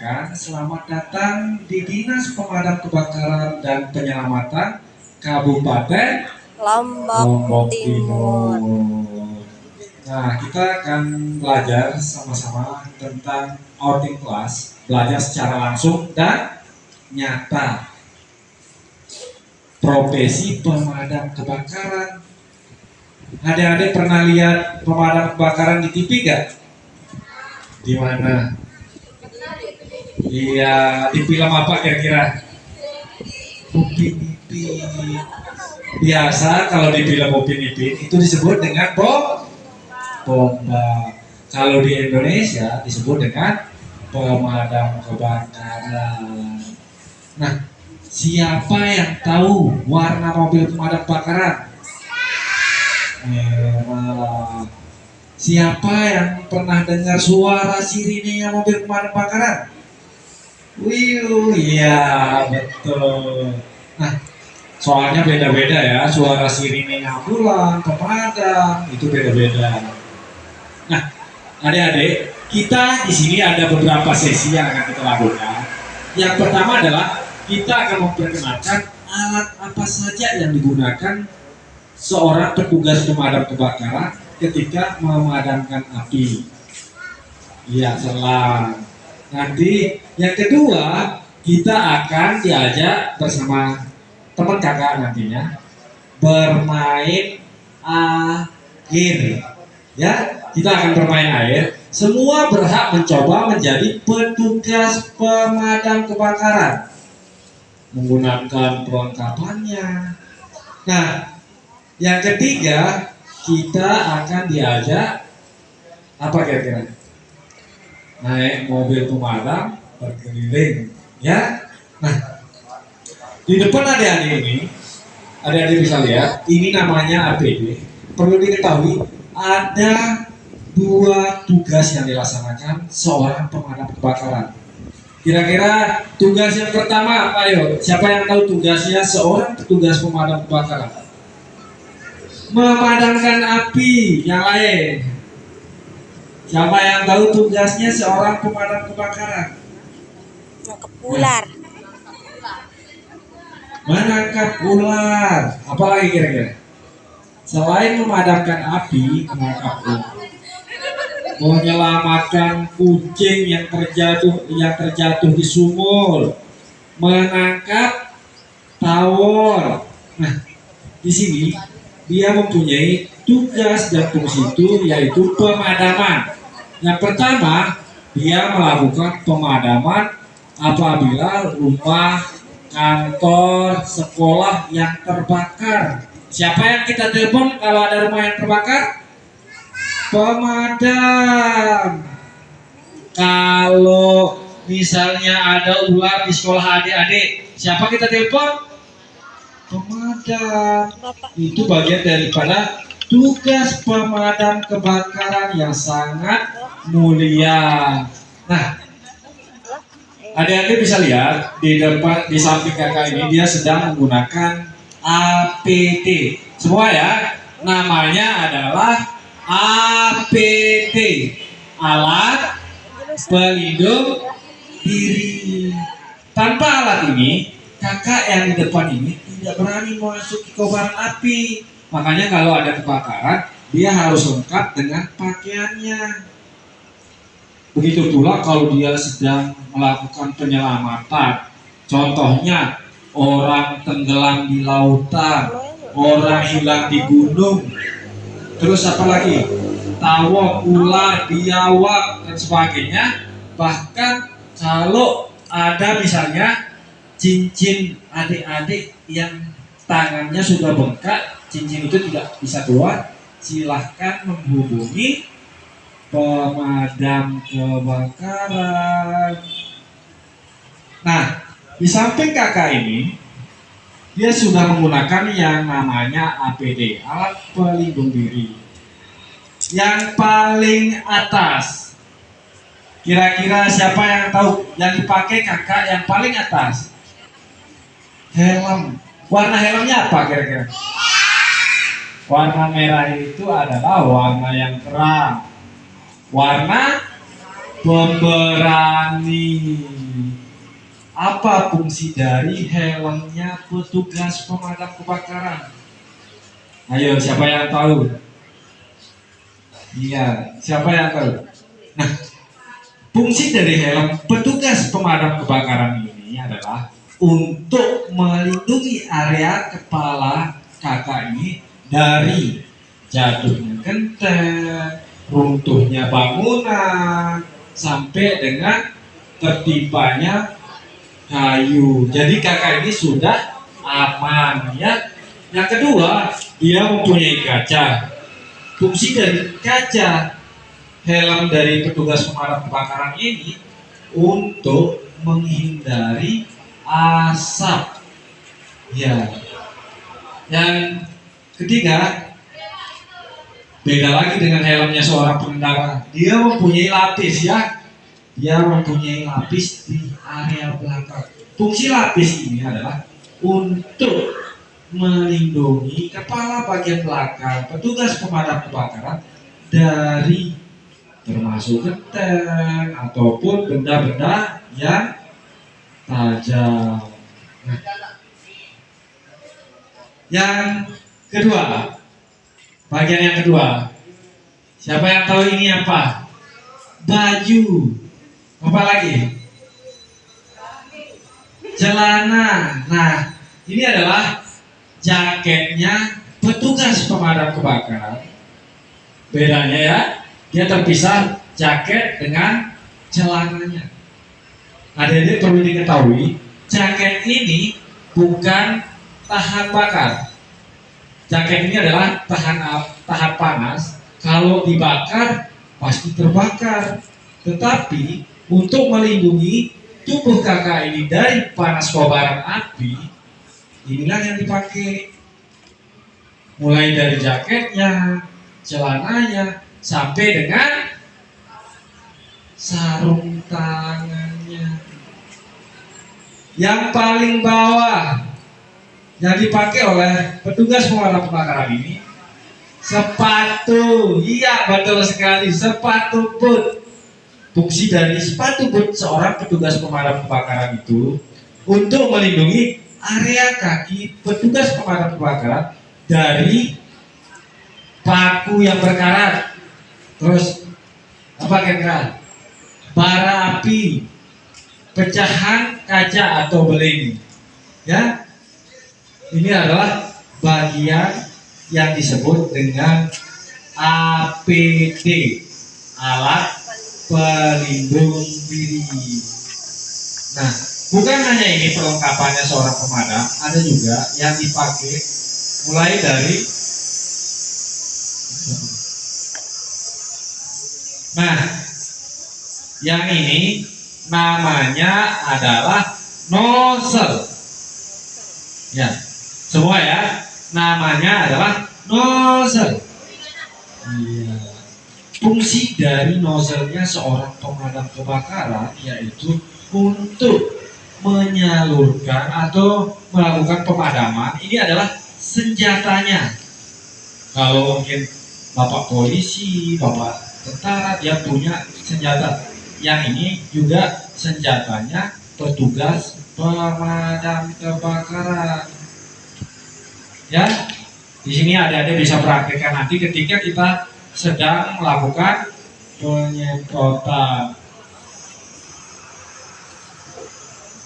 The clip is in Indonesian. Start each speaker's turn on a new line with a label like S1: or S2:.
S1: ucapkan selamat datang di Dinas Pemadam Kebakaran dan Penyelamatan Kabupaten
S2: Lombok
S1: Lombok
S2: Timur.
S1: Timur. Nah, kita akan belajar sama-sama tentang outing class, belajar secara langsung dan nyata. Profesi pemadam kebakaran. Adik-adik pernah lihat pemadam kebakaran di TV gak? Di mana? Iya, di film apa kira-kira? Upin Ipin. Biasa kalau di film Upin Ipin itu disebut dengan bomba. Kalau di Indonesia disebut dengan pemadam kebakaran. Nah, siapa yang tahu warna mobil pemadam kebakaran? Merah. Siapa yang pernah dengar suara sirinenya mobil pemadam kebakaran? Wih, iya betul. Nah, soalnya beda-beda ya, suara sirinenya ambulan, pemadam itu beda-beda. Nah, adik-adik, kita di sini ada beberapa sesi yang akan kita lakukan. Yang pertama adalah kita akan memperkenalkan alat apa saja yang digunakan seorang petugas pemadam kebakaran ketika memadamkan api. Iya, selang. Nanti yang kedua kita akan diajak bersama teman kakak nantinya bermain air. Ya, kita akan bermain air. Semua berhak mencoba menjadi petugas pemadam kebakaran menggunakan perlengkapannya. Nah, yang ketiga kita akan diajak apa kira-kira? Naik mobil pemadam berkeliling, ya. Nah, di depan adik-adik ini, adik-adik bisa lihat, ini namanya APD. Perlu diketahui, ada dua tugas yang dilaksanakan seorang pemadam kebakaran. Kira-kira tugas yang pertama apa? Ayo, siapa yang tahu tugasnya seorang petugas pemadam kebakaran? Memadamkan api. Yang lain, siapa yang tahu tugasnya seorang pemadam kebakaran?
S2: Nangkep ular.
S1: Menangkap ular. Apalagi kira-kira? Selain memadamkan api, menangkap ular, menyelamatkan kucing yang terjatuh di sumur, menangkap tawon. Nah, di sini dia mempunyai tugas dan fungsi itu yaitu pemadaman. Yang pertama, dia melakukan pemadaman apabila rumah, kantor, sekolah yang terbakar. Siapa yang kita telepon kalau ada rumah yang terbakar? Pemadam. Kalau misalnya ada ular di sekolah adik-adik, siapa kita telepon? Pemadam. Itu bagian daripada tugas pemadam kebakaran yang sangat mulia. Nah, adik-adik bisa lihat di depan, di samping kakak ini dia sedang menggunakan APD. Semua ya, namanya adalah APD, alat pelindung diri. Tanpa alat ini, kakak yang di depan ini tidak berani masuk ke kobaran api. Makanya kalau ada kebakaran, dia harus lengkap dengan pakaiannya. Begitu pula kalau dia sedang melakukan penyelamatan. Contohnya, orang tenggelam di lautan, orang hilang di gunung, terus apa lagi? Tawon, ular, biawak, dan sebagainya. Bahkan kalau ada misalnya cincin adik-adik yang tangannya sudah bengkak, cincin itu tidak bisa keluar, silahkan menghubungi pemadam kebakaran. Nah, di samping kakak ini, dia sudah menggunakan yang namanya APD, alat pelindung diri. Yang paling atas, kira-kira siapa yang tahu yang dipakai kakak yang paling atas? Helm. Warna helmnya apa kira-kira? Warna merah itu adalah warna yang terang. Warna Pemberani. Apa fungsi dari helmnya petugas pemadam kebakaran? Ayo, siapa yang tahu? Iya, siapa yang tahu? Nah, fungsi dari helm petugas pemadam kebakaran ini adalah untuk melindungi area kepala kakak ini dari jatuhnya genteng, runtuhnya bangunan, sampai dengan tertimpanya kayu. Jadi kakak ini sudah aman ya. Yang kedua, dia mempunyai kaca. Fungsi dari kaca helm dari petugas pemadam kebakaran ini untuk menghindari asap. Ya. Yang ketiga, beda lagi dengan helmnya seorang pengendara. Dia mempunyai lapis ya. Dia mempunyai lapis di area belakang. Fungsi lapis ini adalah untuk melindungi kepala bagian belakang petugas pemadam kebakaran dari termasuk genteng ataupun benda-benda yang tajam. Nah, yang kedua, bagian yang kedua, siapa yang tahu ini apa? Baju. Apa lagi? Celana. Nah, ini adalah jaketnya petugas pemadam kebakaran. Bedanya ya, dia terpisah jaket dengan celananya. Adik-adik perlu diketahui, jaket ini bukan tahan bakar. Jaket ini adalah tahan panas. Kalau dibakar pasti terbakar. Tetapi untuk melindungi tubuh kakak ini dari panas kobaran api, inilah yang dipakai. Mulai dari jaketnya, celananya, sampai dengan sarung tangannya. Yang paling bawah yang dipakai oleh petugas pemadam kebakaran ini, sepatu. Iya, betul sekali, sepatu boot. Fungsi dari sepatu boot seorang petugas pemadam kebakaran itu untuk melindungi area kaki petugas pemadam kebakaran dari paku yang berkarat, terus apa kira-kira, bara api, pecahan kaca atau beling. Ya, ini adalah bagian yang disebut dengan APD, alat pelindung diri. Nah, bukan hanya ini perlengkapannya seorang pemadam, ada juga yang dipakai mulai dari yang ini namanya adalah nozzle. Ya, semua ya, namanya adalah nozzle. Iya. Fungsi dari nozzle-nya seorang pemadam kebakaran yaitu untuk menyalurkan atau melakukan pemadaman. Ini adalah senjatanya. Kalau mungkin bapak polisi, bapak tentara, dia punya senjata. Yang ini juga senjatanya petugas pemadam kebakaran. Ya, di sini adik-adik bisa praktekkan nanti ketika kita sedang melakukan penyemprotan.